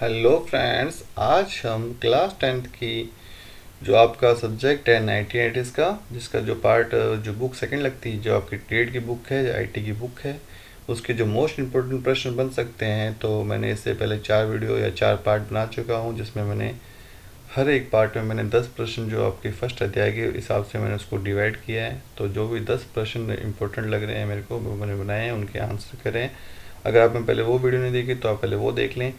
Hello friends, आज हम class 10th की जो आपका सब्जेक्ट है 1980s का, जिसका जो पार्ट जो बुक सेकंड लगती है, जो आपकी ट्रेड की बुक है या आईटी की बुक है, उसके जो मोस्ट इम्पोर्टेंट प्रश्न बन सकते हैं। तो मैंने इससे पहले 4 वीडियो या 4 पार्ट बना चुका हूं, जिसमें मैंने हर एक पार्ट में मैंने 10 प्रश्न जो आपके फर्स्ट अध्याय के हिसाब से मैंने उसको डिवाइड किया है। तो जो भी 10 प्रश्न इंपॉर्टेंट लग रहे हैं मेरे को, वो मैंने बनाए हैं, उनके आंसर करें। अगर आपने पहले वो वीडियो नहीं देखी तो आप पहले वो देख लें।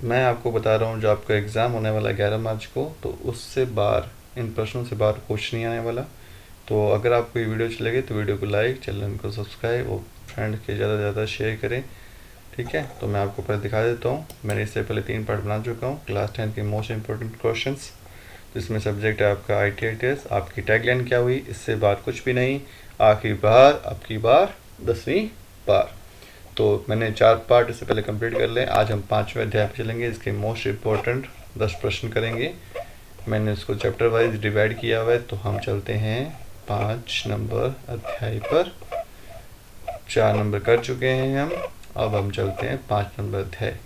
मैं आपको बता रहा हूँ, जो आपका एग्ज़ाम होने वाला 11 मार्च को, तो उससे बाहर, इन प्रश्नों से बाहर क्वेश्चन नहीं आने वाला। तो अगर आपको ये वीडियो अच्छी लगे तो वीडियो को लाइक, चैनल को सब्सक्राइब और फ्रेंड के ज़्यादा से ज़्यादा शेयर करें। ठीक है, तो मैं आपको पहले दिखा देता हूँ। मैंने इससे पहले 3 पार्ट बना चुका हूँ क्लास 10 के मोस्ट इंपॉर्टेंट क्वेश्चन, जिसमें सब्जेक्ट है आपका ITITS। आपकी टैगलाइन क्या हुई? इससे बात कुछ भी नहीं, आखिरी बार, आपकी बार, 10वीं बार। तो मैंने 4 पार्ट इससे पहले कंप्लीट कर लें। आज हम 5वें अध्याय पर चलेंगे। इसके मोस्ट इम्पोर्टेंट 10 प्रश्न करेंगे। मैंने इसको चैप्टर वाइज डिवाइड किया हुआ है। तो हम चलते हैं 5 नंबर अध्याय पर। 4 नंबर कर चुके हैं हम, अब हम चलते हैं 5 नंबर अध्याय,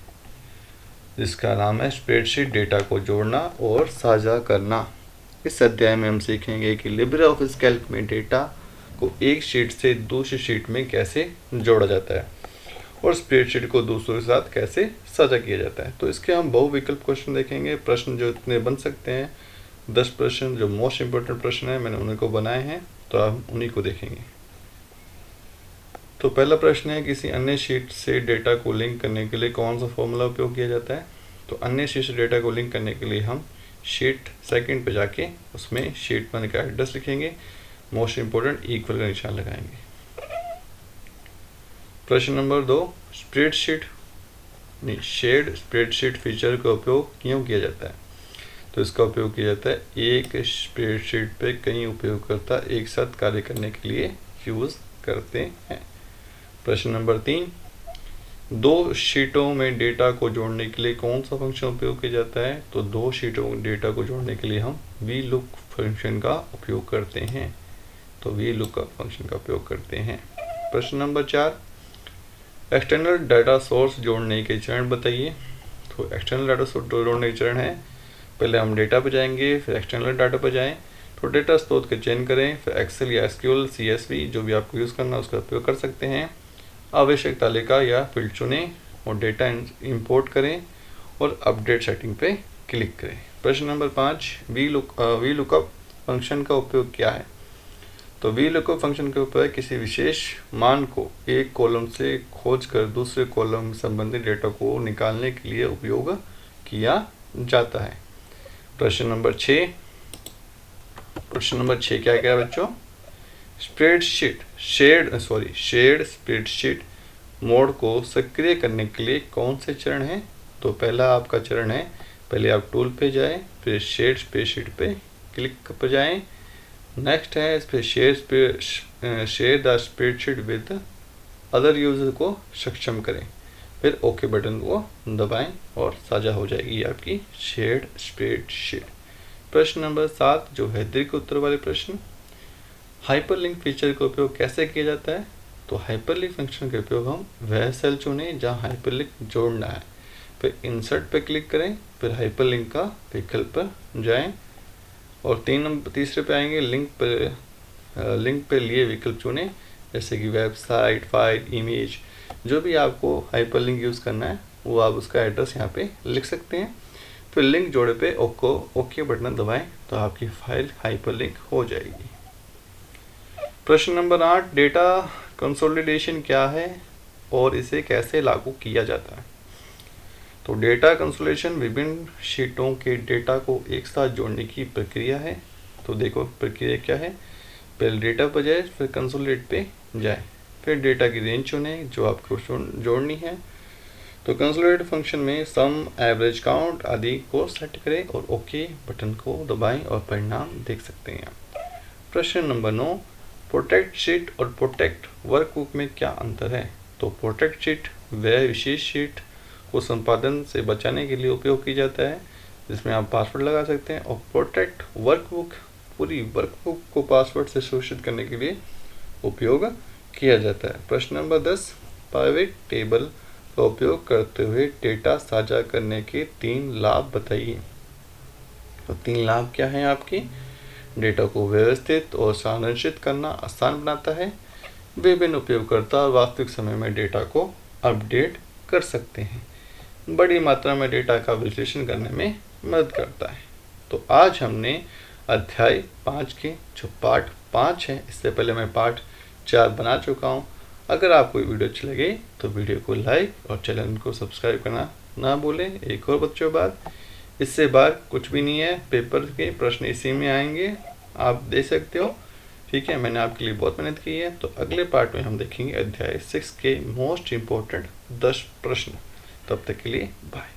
जिसका नाम है स्प्रेडशीट, डेटा को जोड़ना और साझा करना। इस अध्याय में हम सीखेंगे कि लिब्रे ऑफिस कैल्क में डेटा को एक शीट से दूसरी शीट में कैसे जोड़ा जाता है और स्प्रेडशीट को दूसरों के साथ कैसे साझा किया जाता है। तो इसके हम बहुविकल्प क्वेश्चन देखेंगे। प्रश्न जो इतने बन सकते हैं, 10 प्रश्न जो मोस्ट इंपोर्टेंट प्रश्न है, मैंने उन्हीं को बनाए हैं, तो हम उन्हीं को देखेंगे। तो पहला प्रश्न है, किसी अन्य शीट से डेटा को लिंक करने के लिए कौन सा फॉर्मूला उपयोग किया जाता है? तो अन्य शीट से डेटा को लिंक करने के लिए हम शीट सेकंड पे जाके उसमें शीट 1 का एड्रेस लिखेंगे, मोस्ट इंपोर्टेंट इक्वल का निशान लगाएंगे। प्रश्न नंबर 2, स्प्रेडशीट नहीं शेयर्ड स्प्रेडशीट फीचर का उपयोग क्यों किया जाता है? तो इसका उपयोग किया जाता है एक स्प्रेडशीट पे कई उपयोगकर्ता एक साथ कार्य करने के लिए यूज़ करते हैं। प्रश्न नंबर 3, 2 शीटों में डेटा को जोड़ने के लिए कौन सा फंक्शन उपयोग किया जाता है? तो 2 शीटों में डेटा को जोड़ने के लिए हम VLOOK फंक्शन का उपयोग करते हैं। तो VLOOK फंक्शन का उपयोग करते हैं। प्रश्न नंबर 4, एक्सटर्नल डाटा सोर्स जोड़ने के चरण बताइए। तो एक्सटर्नल डाटा सोर्स जोड़ने के चरण है, पहले हम डेटा पर जाएंगे, फिर एक्सटर्नल डाटा पर जाएं, तो डेटा स्रोत का चयन करें, फिर एक्सेल या SQL CSV जो भी आपको यूज़ करना है उसका उपयोग कर सकते हैं। आवश्यक तालिका या फील्ड चुनें और डेटा इंपोर्ट करें और अपडेट सेटिंग पे क्लिक करें। प्रश्न नंबर 5, VLOOKUP फंक्शन का उपयोग क्या है? तो VLOOKUP फंक्शन का उपयोग किसी विशेष मान को एक कॉलम से खोजकर दूसरे कॉलम में संबंधित डेटा को निकालने के लिए उपयोग किया जाता है। प्रश्न नंबर 6 क्या क्या बच्चों? स्प्रेडशीट शेयर्ड स्प्रेडशीट मोड को सक्रिय करने के लिए कौन से चरण हैं? तो पहला आपका चरण है, पहले आप टूल पे जाएं, फिर शेयर्ड स्प्रेडशीट पे क्लिक पर जाएं। नेक्स्ट है इस पर share the spreadsheet with other user को सक्षम करें, फिर ओके बटन को दबाएं और साझा हो जाएगी आपकी शेयर्ड स्प्रेडशीट। प्रश्न नंबर 7 जो है दीर्घ उत्तर वाले प्रश्न, हाइपरलिंक फीचर का उपयोग कैसे किया जाता है? तो हाइपरलिंक फंक्शन का उपयोग हम वह सेल चुनें जहां हाइपरलिंक जोड़ना है, फिर इंसर्ट पर क्लिक करें, फिर हाइपरलिंक का विकल्प पर जाएं और तीसरे पे आएंगे, लिंक पे लिए विकल्प चुनें, जैसे कि वेबसाइट, फाइल, इमेज, जो भी आपको हाइपरलिंक यूज़ करना है वो आप उसका एड्रेस यहाँ पे लिख सकते हैं। फिर लिंक जोड़े पे ओके बटन दबाएं तो आपकी फाइल हाइपरलिंक हो जाएगी। प्रश्न नंबर 8, डेटा कंसोलिडेशन क्या है और इसे कैसे लागू किया जाता है? तो डेटा कंसोलिडेशन विभिन्न शीटों के डेटा को एक साथ जोड़ने की प्रक्रिया है। तो देखो प्रक्रिया क्या है, पहले डेटा पर जाए, फिर कंसोलिडेट पे जाए, फिर डेटा की रेंज चुनें जो आपको जोड़नी है। तो कंसोलिडेट फंक्शन में सम, एवरेज, काउंट आदि को सेट करें और ओके बटन को दबाएं और परिणाम देख सकते हैं। प्रश्न नंबर 9, प्रोटेक्ट शीट और प्रोटेक्ट वर्कबुक में क्या अंतर है? तो प्रोटेक्ट शीट वह विशेष शीट को संपादन से बचाने के लिए उपयोग किया जाता है, जिसमें आप पासवर्ड लगा सकते हैं, और प्रोटेक्ट वर्कबुक पूरी वर्कबुक को पासवर्ड से सुरक्षित करने के लिए उपयोग किया जाता है। प्रश्न नंबर 10, प्राइवेट टेबल का उपयोग करते हुए डेटा साझा करने के 3 लाभ बताइए। तो 3 लाभ क्या हैं आपकी? डेटा को व्यवस्थित और संरक्षित करना आसान बनाता है। विभिन्न उपयोगकर्ता वास्तविक समय में डेटा को अपडेट कर सकते हैं। बड़ी मात्रा में डेटा का विश्लेषण करने में मदद करता है। तो आज हमने अध्याय 5 के जो पार्ट 5 है, इससे पहले मैं पार्ट 4 बना चुका हूँ। अगर आपको वीडियो अच्छी लगे तो वीडियो को लाइक और चैनल को सब्सक्राइब करना ना भूलें। एक और बच्चों बात, इससे बाहर कुछ भी नहीं है, पेपर के प्रश्न इसी में आएंगे, आप दे सकते हो। ठीक है, मैंने आपके लिए बहुत मेहनत की है। तो अगले पार्ट में हम देखेंगे अध्याय 6 के मोस्ट इम्पोर्टेंट 10 प्रश्न। तब तक के लिए बाय।